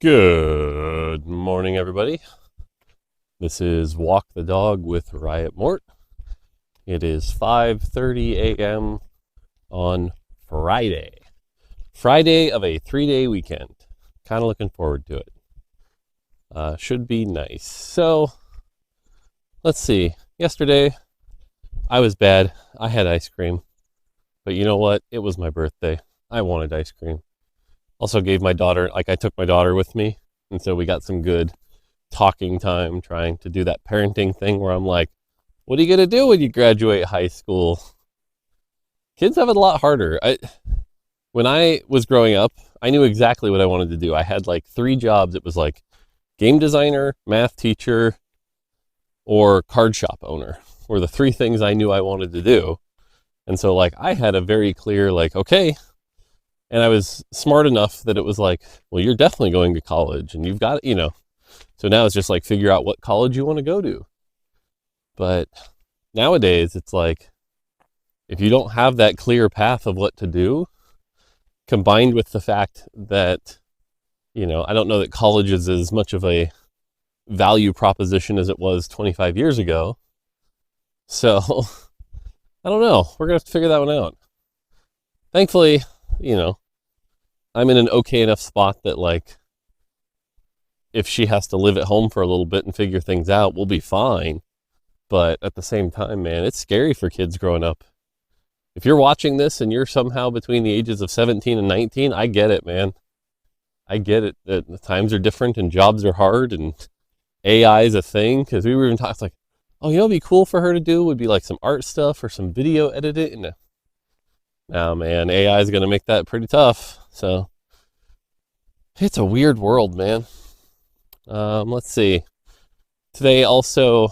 Good morning, everybody. This is Walk the Dog with Riot Mort. It is 5:30 a.m. on Friday. Friday of a 3-day weekend. Kind of looking forward to it. Should be nice. So, let's see. Yesterday, I was bad. I had ice cream. But you know what? It was my birthday. I wanted ice cream. Also gave my daughter, I took my daughter with me, and so we got some good talking time trying to do that parenting thing where I'm like, what are you going to do when you graduate high school? Kids have it a lot harder. When I was growing up, I knew exactly what I wanted to do. I had like 3 jobs. It was like game designer, math teacher, or card shop owner were the 3 things I knew I wanted to do. And so like I had a very clear okay, and I was smart enough that it was like, well, you're definitely going to college and you've got, so now it's just like figure out what college you want to go to. But nowadays it's like, if you don't have that clear path of what to do, combined with the fact that, I don't know that college is as much of a value proposition as it was 25 years ago. So I don't know. We're going to have to figure that one out. Thankfully, I'm in an okay enough spot that like, if she has to live at home for a little bit and figure things out, we'll be fine. But at the same time, man, it's scary for kids growing up. If you're watching this and you're somehow between the ages of 17 and 19, I get it, man. I get it that the times are different and jobs are hard and AI is a thing. Because we were even talking like, oh, what'd be cool for her to do would be like some art stuff or some video editing. Now, man, AI is going to make that pretty tough. So it's a weird world, man. Let's see. Today also,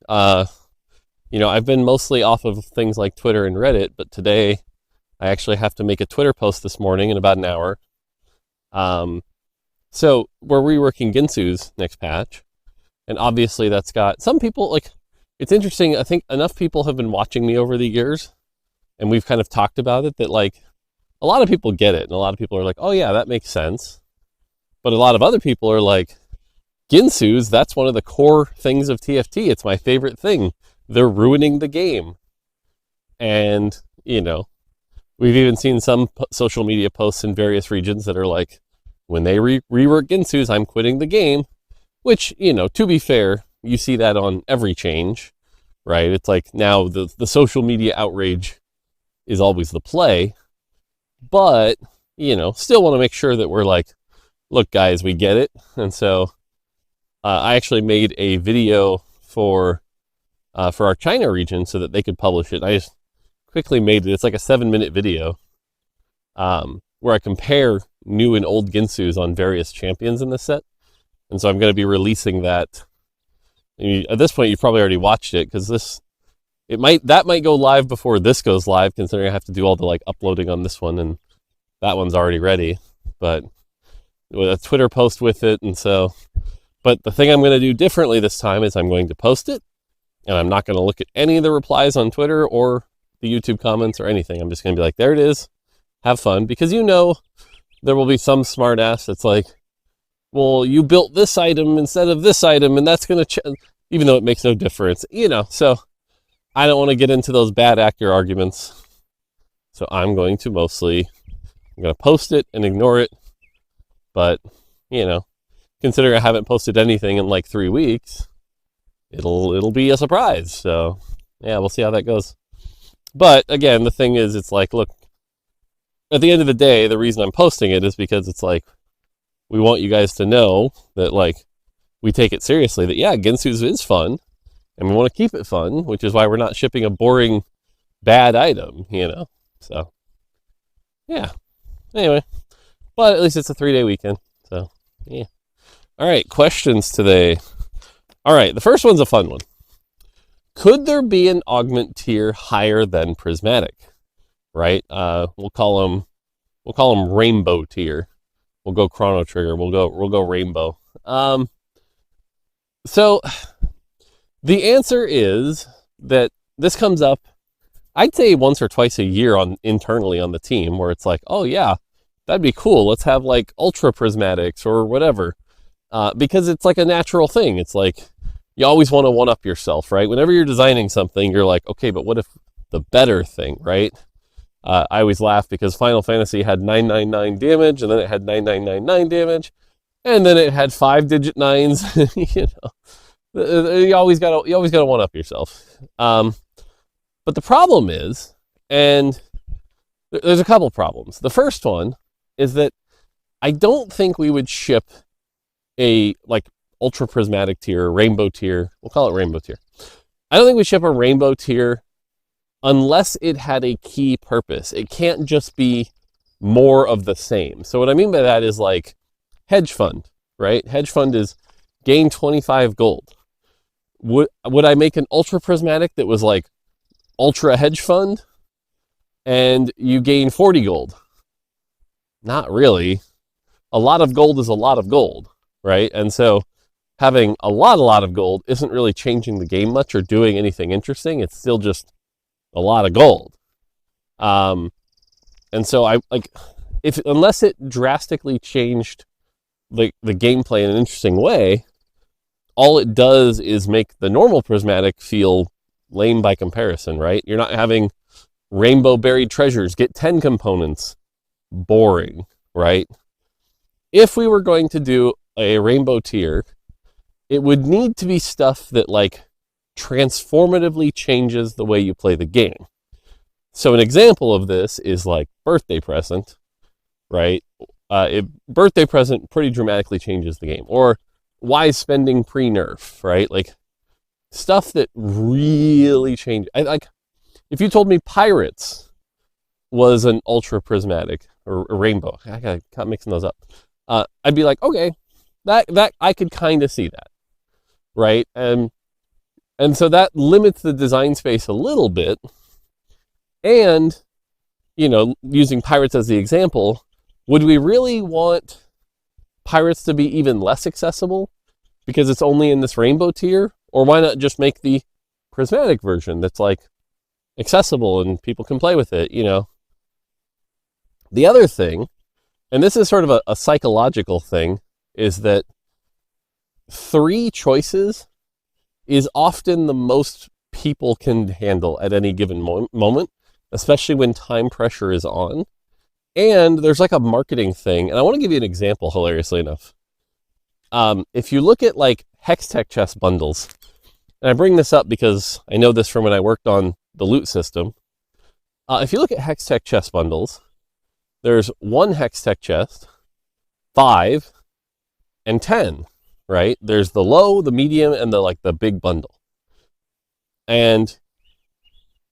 I've been mostly off of things like Twitter and Reddit, but today I actually have to make a Twitter post this morning in about an hour. So we're reworking Ginsu's next patch, and obviously that's got some people it's interesting. I think enough people have been watching me over the years, and we've kind of talked about it that a lot of people get it, and a lot of people are like, oh yeah, that makes sense. But a lot of other people are like, Ginsu's, that's one of the core things of TFT. It's my favorite thing. They're ruining the game. And, we've even seen some social media posts in various regions that are like, when they rework Ginsu's, I'm quitting the game. Which, to be fair, you see that on every change, right? It's like now the social media outrage is always the play. But, still want to make sure that we're like, look, guys, we get it. And so I actually made a video for our China region so that they could publish it. I just quickly made it. It's like a 7-minute video where I compare new and old Ginsu's on various champions in this set. And so I'm going to be releasing that. At this point, you've probably already watched it because that might go live before this goes live, considering I have to do all the uploading on this one, and that one's already ready. But with a Twitter post with it, and so. But the thing I'm going to do differently this time is I'm going to post it, and I'm not going to look at any of the replies on Twitter or the YouTube comments or anything. I'm just going to be like, there it is. Have fun. Because there will be some smart ass that's like, well, you built this item instead of this item, and that's going to even though it makes no difference. So I don't want to get into those bad actor arguments. So I'm going to post it and ignore it. But, considering I haven't posted anything in 3 weeks, it'll be a surprise. So yeah, we'll see how that goes. But again, the thing is, it's like, look, at the end of the day, the reason I'm posting it is because it's like, we want you guys to know that we take it seriously, that yeah, Ginsu's is fun, and we want to keep it fun, which is why we're not shipping a boring, bad item, So yeah. Anyway, but at least it's a 3-day weekend. So yeah. All right, questions today. All right, the first one's a fun one. Could there be an augment tier higher than Prismatic? Right? We'll call them rainbow tier. We'll go Chrono Trigger. We'll go rainbow. So the answer is that this comes up, I'd say once or twice a year internally on the team, where it's like, oh yeah, that'd be cool. Let's have like ultra prismatics or whatever. Because it's like a natural thing. It's like you always want to one up yourself, right? Whenever you're designing something, you're like, okay, but what if the better thing, right? I always laugh because Final Fantasy had 999 damage, and then it had 9999 damage, and then it had 5-digit nines. You know, you always gotta one up yourself. But the problem is, and there's a couple problems. The first one is that I don't think we would ship a like ultra prismatic tier, rainbow tier. We'll call it rainbow tier. I don't think we ship a rainbow tier unless it had a key purpose. It can't just be more of the same. So what I mean by that is like hedge fund, right? Hedge fund is gain 25 gold. Would I make an ultra prismatic that was like ultra hedge fund and you gain 40 gold? Not really. A lot of gold is a lot of gold, right? And so having a lot of gold isn't really changing the game much or doing anything interesting. It's still just a lot of gold. And so I like, unless it drastically changed the gameplay in an interesting way, all it does is make the normal prismatic feel lame by comparison, right? You're not having rainbow buried treasures, get 10 components. Boring, right? If we were going to do a rainbow tier, it would need to be stuff that like transformatively changes the way you play the game. So an example of this is like birthday present, right? Birthday present pretty dramatically changes the game. Or wise spending pre-nerf, right? Like stuff that really changed. Like if you told me pirates was an ultra prismatic or a rainbow, I got mixing those up. I'd be like, okay, that I could kind of see that, right? And so that limits the design space a little bit. And, you know, using pirates as the example, would we really want pirates to be even less accessible because it's only in this rainbow tier? Or why not just make the prismatic version that's like accessible and people can play with it, you know? The other thing, and this is sort of a psychological thing, is that 3 choices is often the most people can handle at any given moment, especially when time pressure is on. And there's like a marketing thing, and I want to give you an example, hilariously enough. If you look at like Hextech chest bundles, and I bring this up because I know this from when I worked on the loot system. If you look at Hextech chest bundles, there's 1 Hextech chest, 5, and 10, right? There's the low, the medium, and the big bundle. And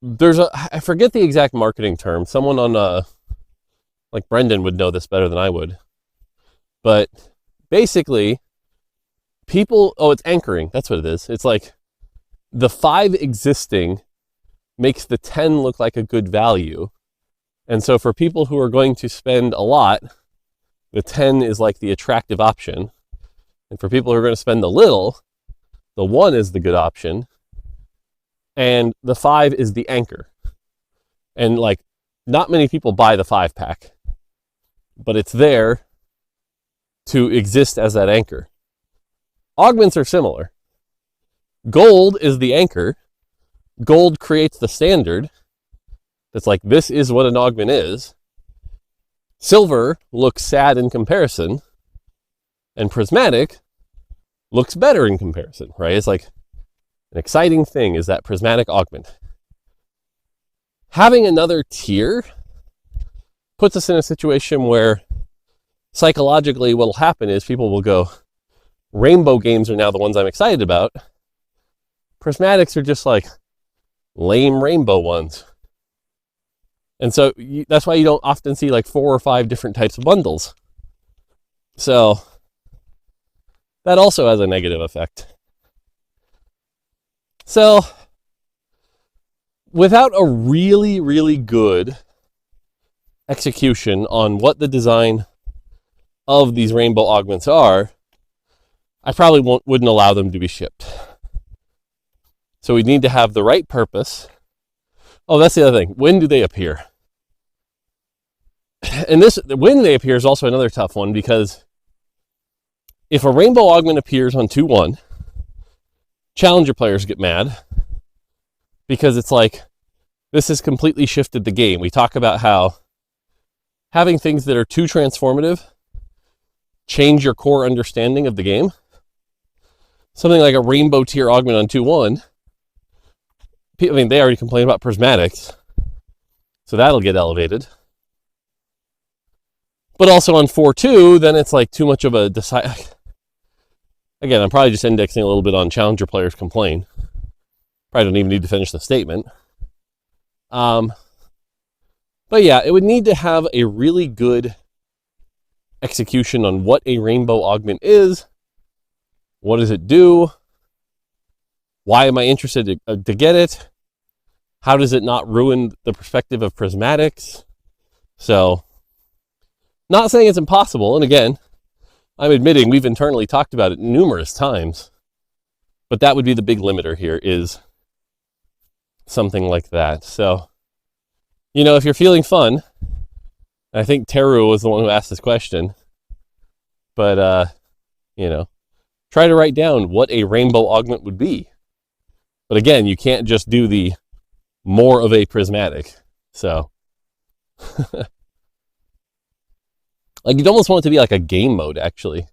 there's I forget the exact marketing term. Someone on like Brendan would know this better than I would. But basically, it's anchoring. That's what it is. It's like the 5 existing makes the 10 look like a good value. And so for people who are going to spend a lot, the 10 is like the attractive option. And for people who are going to spend a little, the 1 is the good option. And the 5 is the anchor. And like, not many people buy the 5-pack, but it's there to exist as that anchor. Augments are similar. Gold is the anchor. Gold creates the standard. It's like, this is what an augment is. Silver looks sad in comparison, and prismatic looks better in comparison, right? It's like an exciting thing is that prismatic augment. Having another tier puts us in a situation where psychologically what will happen is people will go, rainbow games are now the ones I'm excited about. Prismatics are just like lame rainbow ones. And so that's why you don't often see like 4 or 5 different types of bundles. So that also has a negative effect. So without a really, really good execution on what the design of these rainbow augments are, I probably wouldn't allow them to be shipped. So we need to have the right purpose. Oh, that's the other thing. When do they appear? And this, when they appear, is also another tough one, because if a rainbow augment appears on 2-1, challenger players get mad, because it's like, this has completely shifted the game. We talk about how having things that are too transformative change your core understanding of the game. Something like a rainbow tier augment on 2-1, I mean, they already complain about prismatics, so that'll get elevated. But also on 4-2, then it's like too much of a Again, I'm probably just indexing a little bit on challenger players complain. Probably don't even need to finish the statement. But yeah, it would need to have a really good execution on what a rainbow augment is. What does it do? Why am I interested to get it? How does it not ruin the perspective of prismatics? So, not saying it's impossible. And again, I'm admitting we've internally talked about it numerous times. But that would be the big limiter here, is something like that. So, you know, if you're feeling fun, I think Teru was the one who asked this question, but, you know, try to write down what a rainbow augment would be. But again, you can't just do the more of a prismatic. So, like, you'd almost want it to be like a game mode, actually.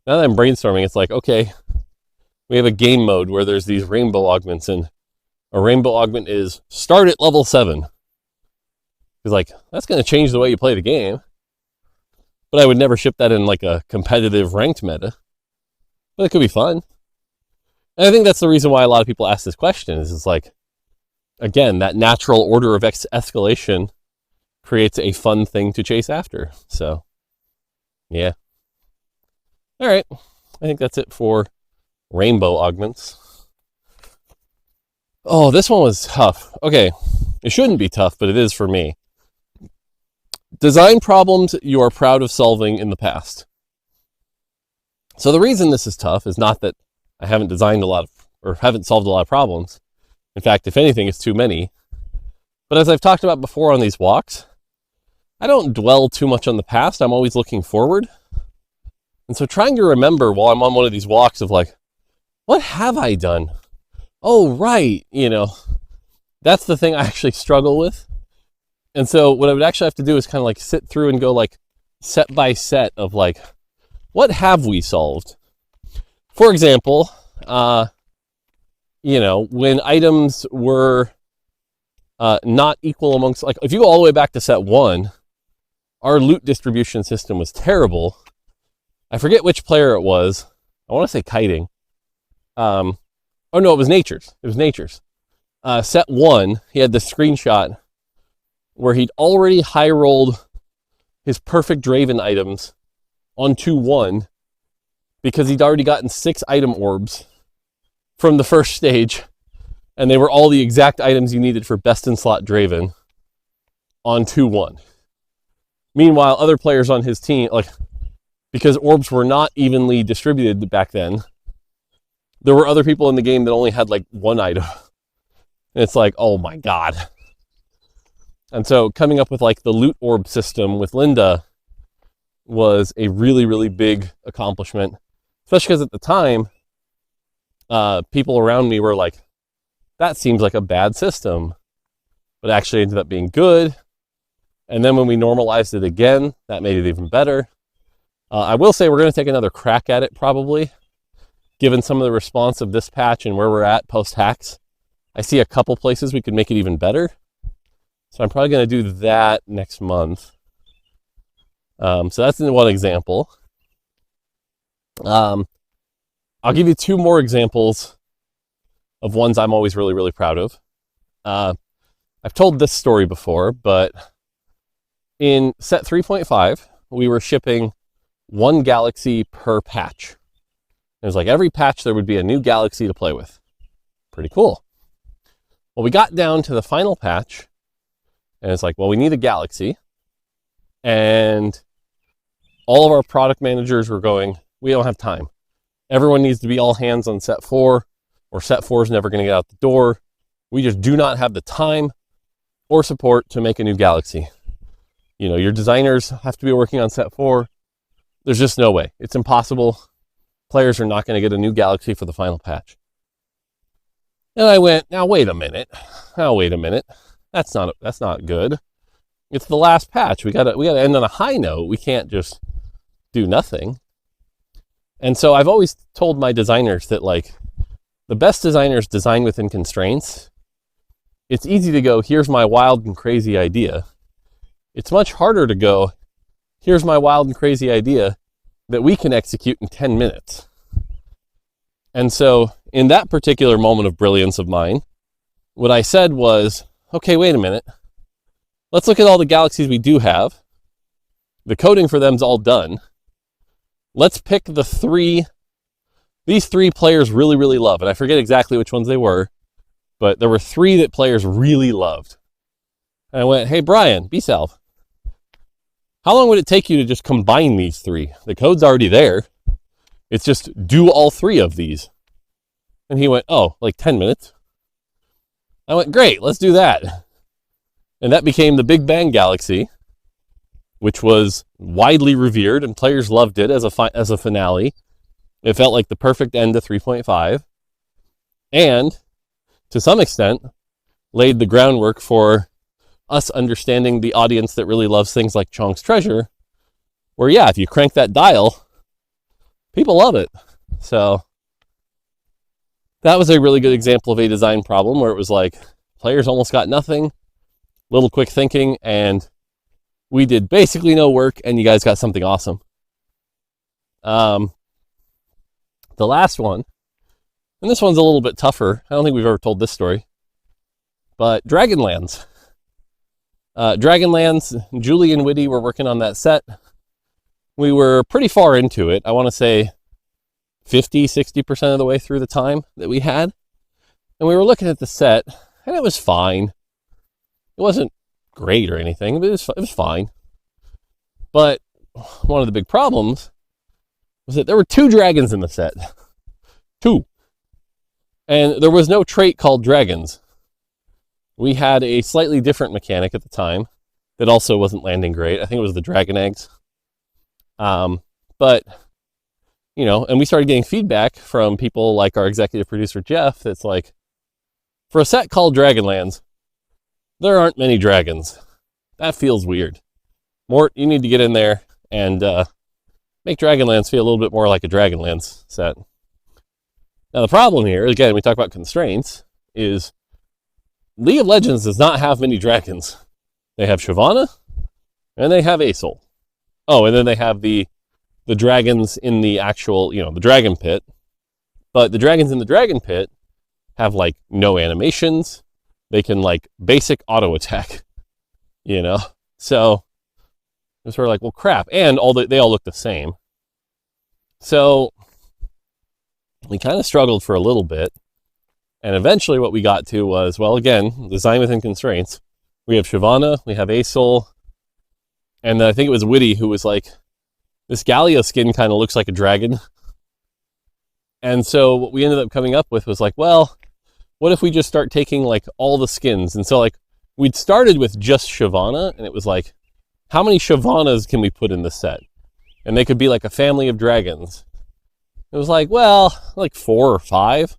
Now that I'm brainstorming, it's like, okay, we have a game mode where there's these rainbow augments, and a rainbow augment is start at level 7. It's like, that's going to change the way you play the game. But I would never ship that in like a competitive ranked meta. But it could be fun. And I think that's the reason why a lot of people ask this question, is it's like, again, that natural order of escalation creates a fun thing to chase after. So, yeah. All right. I think that's it for rainbow augments. Oh, this one was tough. Okay. It shouldn't be tough, but it is for me. Design problems you are proud of solving in the past. So the reason this is tough is not that I haven't designed a lot of, or haven't solved a lot of problems. In fact, if anything, it's too many. But as I've talked about before on these walks, I don't dwell too much on the past. I'm always looking forward. And so trying to remember while I'm on one of these walks of like, what have I done? Oh, right. You know, that's the thing I actually struggle with. And so what I would actually have to do is kind of like sit through and go like set by set of like, what have we solved? For example, you know, when items were not equal amongst, like if you go all the way back to set 1, our loot distribution system was terrible. I forget which player it was. I want to say kiting. Oh no, it was Nature's. It was Nature's. Set 1, he had the screenshot where he'd already high rolled his perfect Draven items on 2-1 because he'd already gotten 6 item orbs from the first stage, and they were all the exact items you needed for best in slot Draven on 2-1. Meanwhile, other players on his team, like, because orbs were not evenly distributed back then, there were other people in the game that only had like 1 item. And it's like, oh my God. And so coming up with like the loot orb system with Linda was a really, really big accomplishment, especially because at the time, people around me were like, that seems like a bad system, but actually ended up being good. And then when we normalized it again, that made it even better. I will say we're going to take another crack at it probably, given some of the response of this patch and where we're at post-hacks. I see a couple places we could make it even better. So I'm probably going to do that next month. So that's one example. I'll give you 2 more examples of ones I'm always really, really proud of. I've told this story before, but in set 3.5, we were shipping 1 galaxy per patch. It was like every patch there would be a new galaxy to play with. Pretty cool. Well, we got down to the final patch, and it's like, well, we need a galaxy. And all of our product managers were going, we don't have time. Everyone needs to be all hands on set 4, or set 4 is never going to get out the door. We just do not have the time or support to make a new galaxy. You know, your designers have to be working on set 4. There's just no way. It's impossible. Players are not going to get a new galaxy for the final patch. And I went, now wait a minute. That's not good. It's the last patch. We gotta end on a high note. We can't just do nothing. And so I've always told my designers that, like, the best designers design within constraints. It's easy to go, here's my wild and crazy idea. It's much harder to go, here's my wild and crazy idea that we can execute in 10 minutes. And so in that particular moment of brilliance of mine, what I said was, okay, wait a minute. Let's look at all the galaxies we do have. The coding for them's all done. Let's pick these 3 players really, really love. And I forget exactly which ones they were, but there were 3 that players really loved. And I went, hey, Brian, B-Salve, how long would it take you to just combine these 3? The code's already there. It's just do all 3 of these. And he went, oh, like 10 minutes. I went, great, let's do that. And that became the Big Bang Galaxy, which was widely revered and players loved it as a finale. It felt like the perfect end to 3.5. And to some extent, laid the groundwork for us understanding the audience that really loves things like Chonk's Treasure, where, yeah, if you crank that dial, people love it. So that was a really good example of a design problem where it was like, players almost got nothing, little quick thinking, and we did basically no work, and you guys got something awesome. The last one, and this one's a little bit tougher. I don't think we've ever told this story, but Dragonlands. Dragonlands, Julie and Whitty were working on that set. We were pretty far into it. I want to say 50-60% of the way through the time that we had. And we were looking at the set, and it was fine. It wasn't great or anything, but it was fine. But one of the big problems was that there were 2 dragons in the set. 2. And there was no trait called dragons. We had a slightly different mechanic at the time that also wasn't landing great. I think it was the dragon eggs. But, you know, and we started getting feedback from people like our executive producer, Jeff, that's like, for a set called Dragonlands, there aren't many dragons. That feels weird. Mort, you need to get in there and make Dragonlands feel a little bit more like a Dragonlands set. Now, the problem here, again, we talk about constraints, is League of Legends does not have many dragons. They have Shyvana, and they have Aesol. Oh, and then they have the dragons in the actual, you know, the dragon pit. But the dragons in the dragon pit have, like, no animations. They can, like, basic auto attack, you know? So it was sort of like, well, crap. And they all look the same. So we kind of struggled for a little bit. And eventually what we got to was, well, again, design within constraints. We have Shyvana, we have Aesol, and I think it was Whitty who was like, this Galio skin kind of looks like a dragon. And so what we ended up coming up with was like, well, what if we just start taking like all the skins? And so like we'd started with just Shyvana, and it was like, how many Shyvanas can we put in the set? And they could be like a family of dragons. It was like, well, like 4 or 5.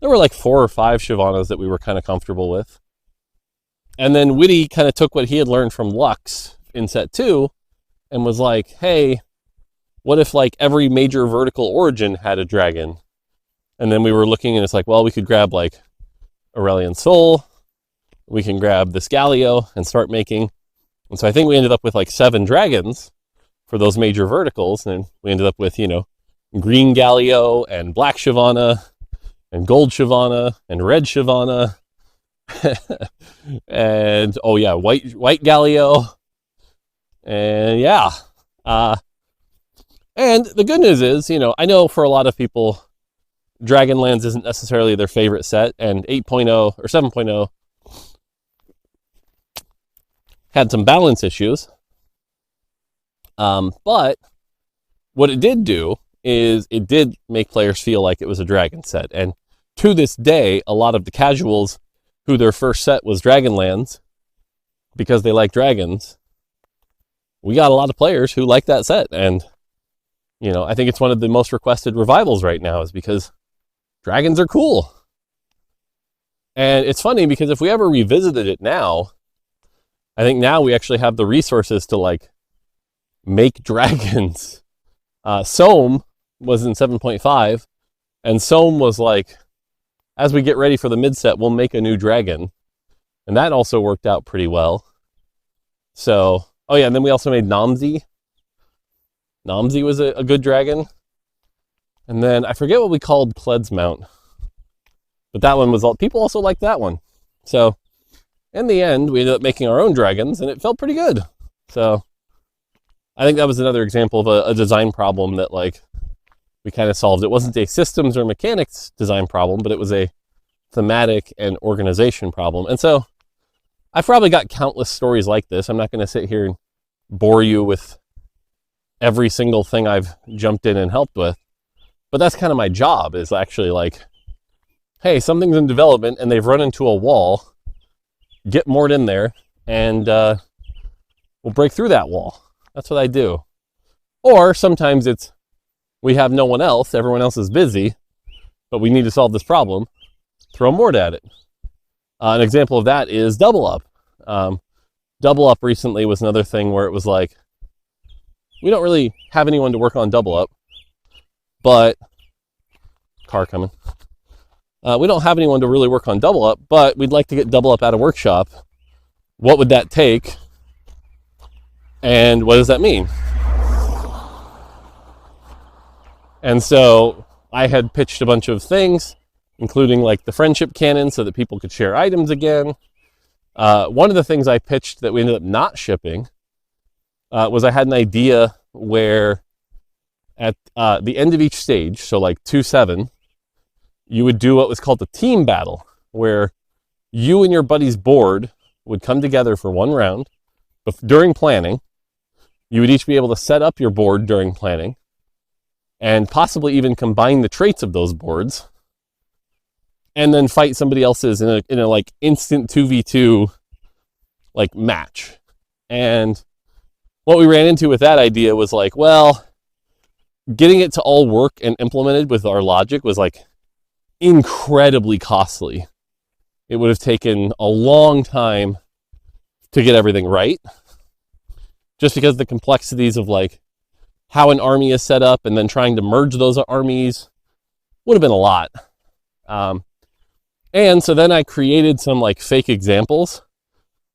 There were like 4 or 5 Shyvanas that we were kind of comfortable with. And then Whitty kind of took what he had learned from Lux in set 2 and was like, hey, what if like every major vertical origin had a dragon? And then we were looking and it's like, well, we could grab like Aurelian Soul. We can grab this Galio and start making. And so I think we ended up with like 7 dragons for those major verticals. And we ended up with, you know, green Galio and black Shyvana and gold Shyvana and red Shyvana. And oh yeah, white Galio. And yeah. And the good news is, you know, I know for a lot of people, Dragonlands isn't necessarily their favorite set, and 8.0 or 7.0 had some balance issues. But what it did do is it did make players feel like it was a dragon set. And to this day, a lot of the casuals who their first set was Dragonlands, because they like dragons, we got a lot of players who like that set. And, you know, I think it's one of the most requested revivals right now is because dragons are cool. And it's funny because if we ever revisited it now, I think now we actually have the resources to like make dragons. Sohm was in 7.5, and Sohm was like, as we get ready for the mid set, we'll make a new dragon. And that also worked out pretty well. So, oh yeah, and then we also made Namzi. Namzi was a good dragon. And then I forget what we called Pled's Mount. But that one was all, people also liked that one. So in the end, we ended up making our own dragons and it felt pretty good. So I think that was another example of a design problem that like we kind of solved. It wasn't a systems or mechanics design problem, but it was a thematic and organization problem. And so I've probably got countless stories like this. I'm not going to sit here and bore you with every single thing I've jumped in and helped with. But that's kind of my job, is actually like, hey, something's in development and they've run into a wall. Get Mort in there and we'll break through that wall. That's what I do. Or sometimes it's, we have no one else, everyone else is busy, but we need to solve this problem. Throw Mort at it. An example of that is Double Up. Double Up recently was another thing where it was like, we don't really have anyone to work on Double Up, but, car coming. We don't have anyone to really work on Double Up, but we'd like to get Double Up out of workshop. What would that take? And what does that mean? And so I had pitched a bunch of things, including like the friendship cannon so that people could share items again. One of the things I pitched that we ended up not shipping was I had an idea where at the end of each stage, so like 2-7, you would do what was called the team battle, where you and your buddy's board would come together for one round. But during planning, you would each be able to set up your board during planning and possibly even combine the traits of those boards and then fight somebody else's in a like instant 2v2 like match. And what we ran into with that idea was like, well, getting it to all work and implemented with our logic was like incredibly costly. It would have taken a long time to get everything right, just because the complexities of like how an army is set up and then trying to merge those armies would have been a lot. And so then I created some like fake examples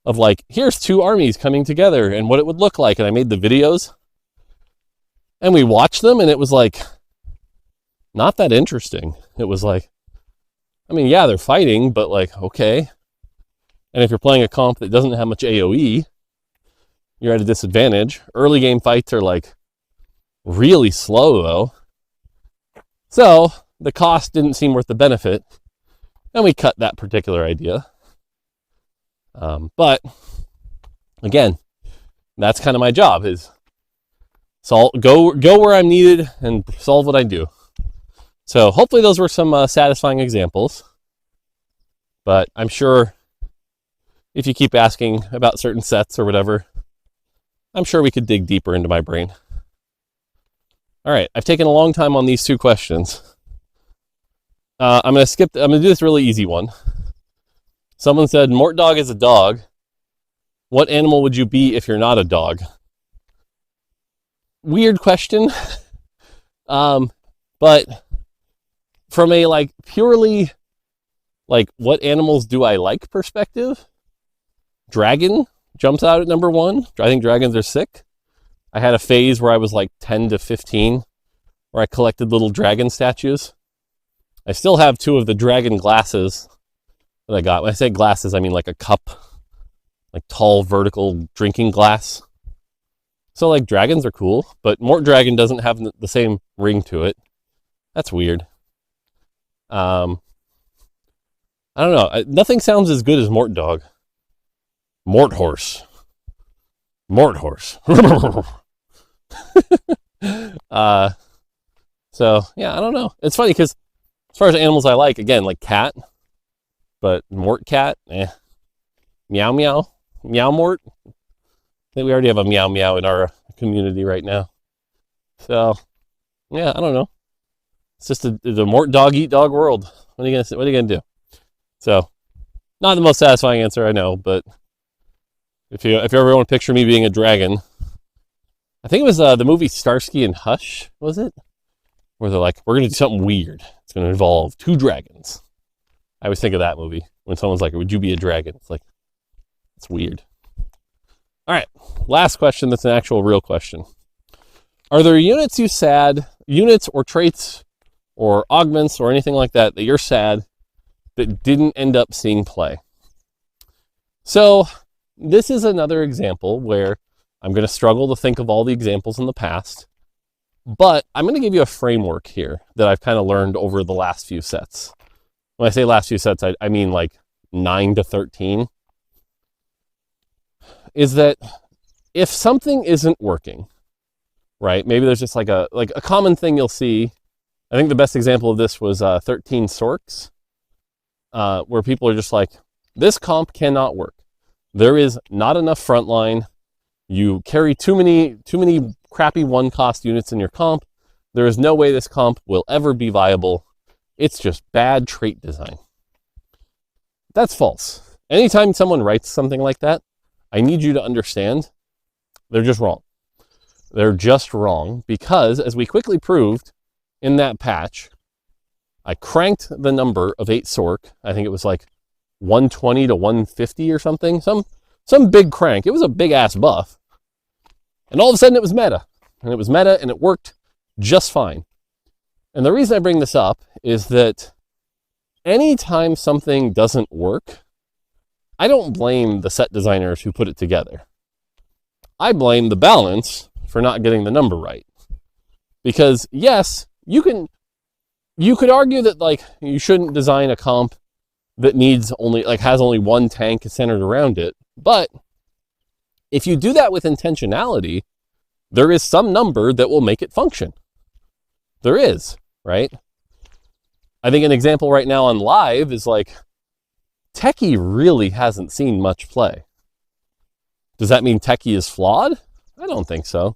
of like, here's two armies coming together and what it would look like. And I made the videos and we watched them and it was like, not that interesting. It was like, I mean, yeah, they're fighting, but like, okay. And if you're playing a comp that doesn't have much AoE, you're at a disadvantage. Early game fights are like really slow though. So the cost didn't seem worth the benefit. And we cut that particular idea. But again, that's kind of my job, is go where I'm needed and solve what I do. So hopefully those were some satisfying examples. But I'm sure if you keep asking about certain sets or whatever, I'm sure we could dig deeper into my brain. All right, I've taken a long time on these two questions. I'm going to do this really easy one. Someone said, Mortdog is a dog. What animal would you be if you're not a dog? Weird question. But from a like purely like what animals do I like perspective, dragon jumps out at number one. I think dragons are sick. I had a phase where I was like 10 to 15 where I collected little dragon statues. I still have two of the dragon glasses that I got. When I say glasses, I mean like a cup, like tall vertical drinking glass. So like dragons are cool, but Mort Dragon doesn't have the same ring to it. That's weird. I don't know. Nothing sounds as good as Mortdog. Mort Horse. Mort Horse. So yeah, I don't know. It's funny because as far as animals I like, again, like cat, but Mort cat, Meow meow. Meow Mort. I think we already have a meow meow in our community right now. So, yeah, I don't know. It's just the Mortdog eat dog world. What are you gonna do? So, not the most satisfying answer, I know, but if you ever want to picture me being a dragon, I think it was the movie Starsky and Hutch, was it? Where they're like, we're gonna do something weird. It's gonna involve 2 dragons. I always think of that movie when someone's like, would you be a dragon? It's like, it's weird. All right, last question that's an actual real question. Are there units units or traits or augments or anything like that you're sad that didn't end up seeing play? So this is another example where I'm going to struggle to think of all the examples in the past, but I'm going to give you a framework here that I've kind of learned over the last few sets. When I say last few sets, I mean like 9 to 13. Is that if something isn't working, right? Maybe there's just like a common thing you'll see. I think the best example of this was 13 Sorks, where people are just like, this comp cannot work. There is not enough frontline. You carry too many crappy 1-cost units in your comp. There is no way this comp will ever be viable. It's just bad trait design. That's false. Anytime someone writes something like that, I need you to understand they're just wrong. They're just wrong because, as we quickly proved in that patch, I cranked the number of 8 Sork. I think it was like 120 to 150 or something. Some big crank. It was a big ass buff. And all of a sudden it was meta. And it was meta and it worked just fine. And the reason I bring this up is that anytime something doesn't work, I don't blame the set designers who put it together. I blame the balance for not getting the number right. Because yes, you could argue that like you shouldn't design a comp that has only 1 tank centered around it. But if you do that with intentionality, there is some number that will make it function. There is, right? I think an example right now on live is like Techie really hasn't seen much play. Does that mean Techie is flawed? I don't think so.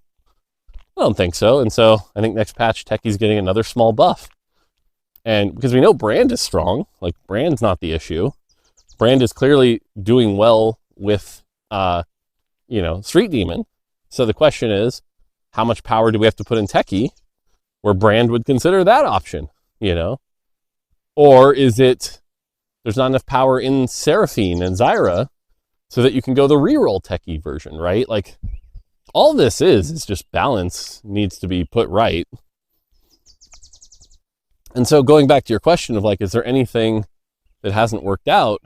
And so I think next patch Techie's getting another small buff. And because we know Brand is strong, like Brand's not the issue. Brand is clearly doing well with Street Demon. So the question is, how much power do we have to put in Techie where Brand would consider that option, Or is it there's not enough power in Seraphine and Zyra so that you can go the reroll Techie version, right? Like, all this is just balance needs to be put right. And so going back to your question of like, is there anything that hasn't worked out?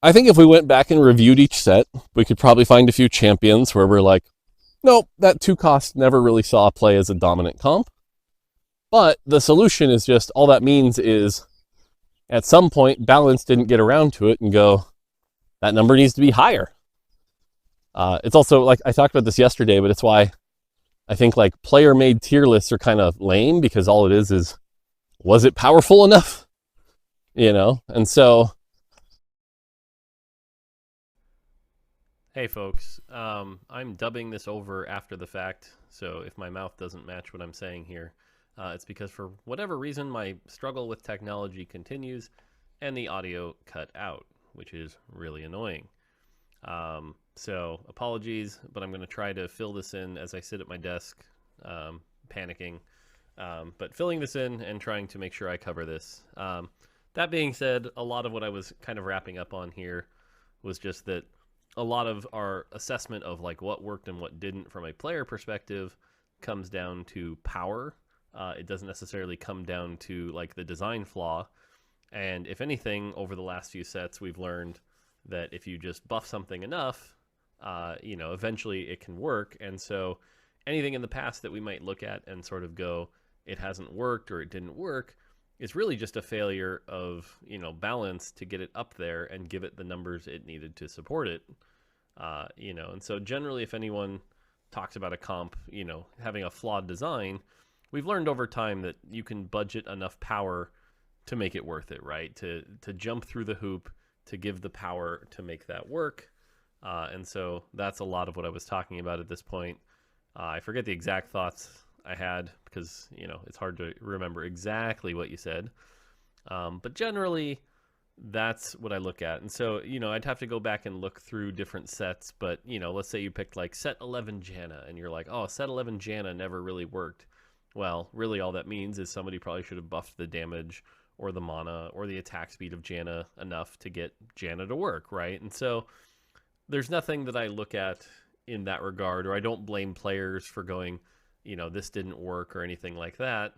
I think if we went back and reviewed each set, we could probably find a few champions where we're like, nope, that 2-cost never really saw play as a dominant comp. But the solution is just, all that means is at some point, balance didn't get around to it and go, that number needs to be higher. It's also, like, I talked about this yesterday, but it's why I think, like, player-made tier lists are kind of lame, because all it is, was it powerful enough? And so... Hey, folks. I'm dubbing this over after the fact, so if my mouth doesn't match what I'm saying here, it's because for whatever reason, my struggle with technology continues, and the audio cut out, which is really annoying. So apologies, but I'm going to try to fill this in as I sit at my desk, panicking, but filling this in and trying to make sure I cover this. That being said, a lot of what I was kind of wrapping up on here was just that a lot of our assessment of like what worked and what didn't from a player perspective comes down to power. It doesn't necessarily come down to like the design flaw. And if anything, over the last few sets, we've learned that if you just buff something enough, eventually it can work. And so anything in the past that we might look at and sort of go, it hasn't worked or it didn't work, is really just a failure of, balance to get it up there and give it the numbers it needed to support it. And so generally if anyone talks about a comp, having a flawed design, we've learned over time that you can budget enough power to make it worth it, right? To jump through the hoop, to give the power to make that work. And so that's a lot of what I was talking about at this point. I forget the exact thoughts I had because, you know, it's hard to remember exactly what you said. But generally, that's what I look at. And so, you know, I'd have to go back and look through different sets. But, you know, let's say you picked like set 11 Janna and you're like, oh, set 11 Janna never really worked. Well, really all that means is somebody probably should have buffed the damage or the mana or the attack speed of Janna enough to get Janna to work, right? And so there's nothing that I look at in that regard, or I don't blame players for going, you know, this didn't work or anything like that,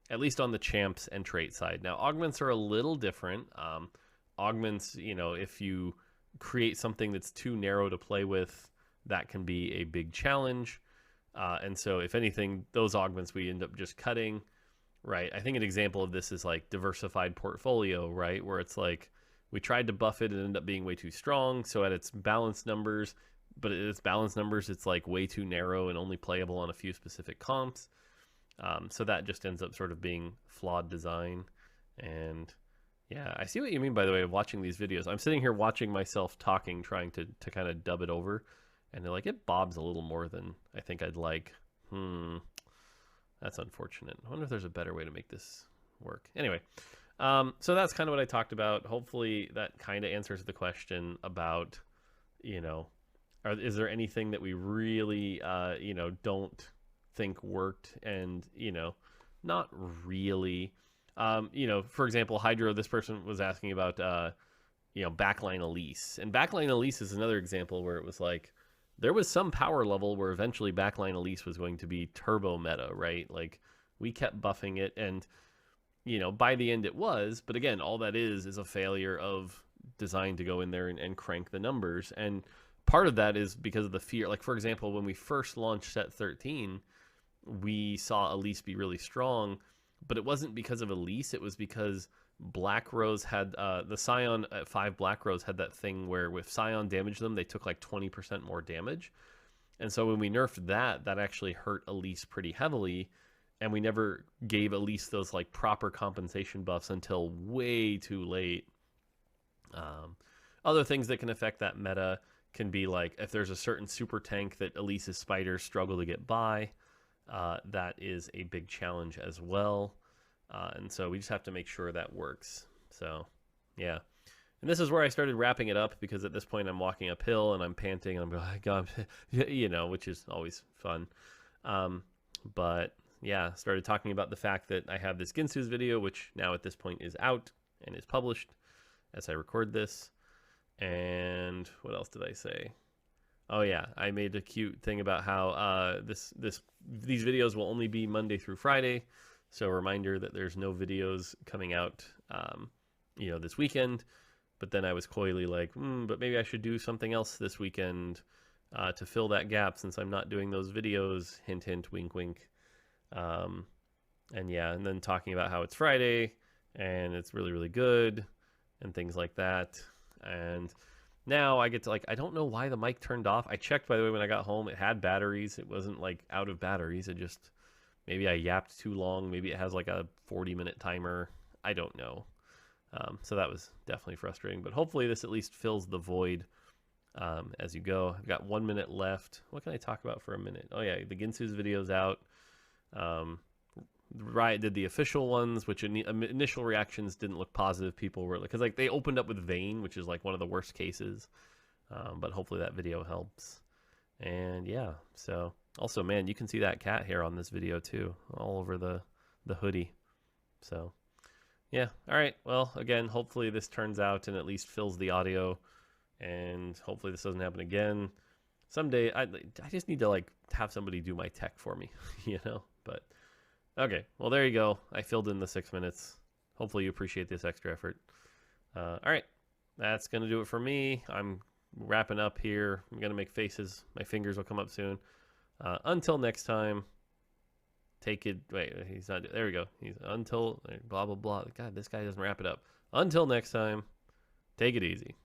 at least on the champs and trait side. Now, augments are a little different. Augments, you know, if you create something that's too narrow to play with, that can be a big challenge. And so if anything, those augments we end up just cutting, right? I think an example of this is like diversified portfolio, right? Where it's like we tried to buff it and ended up being way too strong. So at its balanced numbers, but at its balanced numbers, it's like way too narrow and only playable on a few specific comps. So that just ends up sort of being flawed design. And yeah, I see what you mean, by the way, of watching these videos. I'm sitting here watching myself talking, trying to kind of dub it over. And they're like, it bobs a little more than I think I'd like. That's unfortunate. I wonder if there's a better way to make this work. Anyway, so that's kind of what I talked about. Hopefully that kind of answers the question about, you know, is there anything that we really, you know, don't think worked? And, you know, not really. You know, for example, Hydro, this person was asking about, you know, backline Elise. And backline Elise is another example where it was like, there was some power level where eventually backline Elise was going to be turbo meta, right? Like, we kept buffing it, and, you know, by the end it was, but again, all that is a failure of design to go in there and crank the numbers. And part of that is because of the fear. Like, for example, when we first launched set 13, we saw Elise be really strong, but it wasn't because of Elise, it was because Black Rose had the Scion at 5 Black Rose had that thing where if Scion damaged them, they took like 20% more damage. And so when we nerfed that, that actually hurt Elise pretty heavily. And we never gave Elise those like proper compensation buffs until way too late. Other things that can affect that meta can be like if there's a certain super tank that Elise's spiders struggle to get by, that is a big challenge as well. And so we just have to make sure that works. So, yeah. And this is where I started wrapping it up, because at this point I'm walking uphill and I'm panting and I'm going, God, you know, which is always fun. But yeah, started talking about the fact that I have this Ginsu's video, which now at this point is out and is published as I record this. And what else did I say? Oh yeah, I made a cute thing about how these videos will only be Monday through Friday. So a reminder that there's no videos coming out, you know, this weekend. But then I was coyly like, but maybe I should do something else this weekend to fill that gap, since I'm not doing those videos. Hint, hint, wink, wink. And yeah, and then talking about how it's Friday and it's really, really good and things like that. And now I get to, like, I don't know why the mic turned off. I checked, by the way, when I got home. It had batteries. It wasn't like out of batteries. It just, maybe I yapped too long. Maybe it has like a 40-minute timer. I don't know. So that was definitely frustrating. But hopefully this at least fills the void as you go. I've got 1 minute left. What can I talk about for a minute? Oh yeah, the Ginsu's video's out. Riot did the official ones, which initial reactions didn't look positive. People were like, because like they opened up with Vayne, which is like one of the worst cases. But hopefully that video helps. And yeah, so also, man, you can see that cat hair on this video too, all over the hoodie. So yeah, all right. Well, again, hopefully this turns out and at least fills the audio, and hopefully this doesn't happen again. Someday I just need to like have somebody do my tech for me, you know. But okay, well, there you go. I filled in the 6 minutes. Hopefully you appreciate this extra effort. All right, that's gonna do it for me. I'm wrapping up here. I'm gonna make faces. My fingers will come up soon. Until next time, take it. Wait, he's not. There we go. He's until blah blah blah. God, this guy doesn't wrap it up. Until next time, take it easy.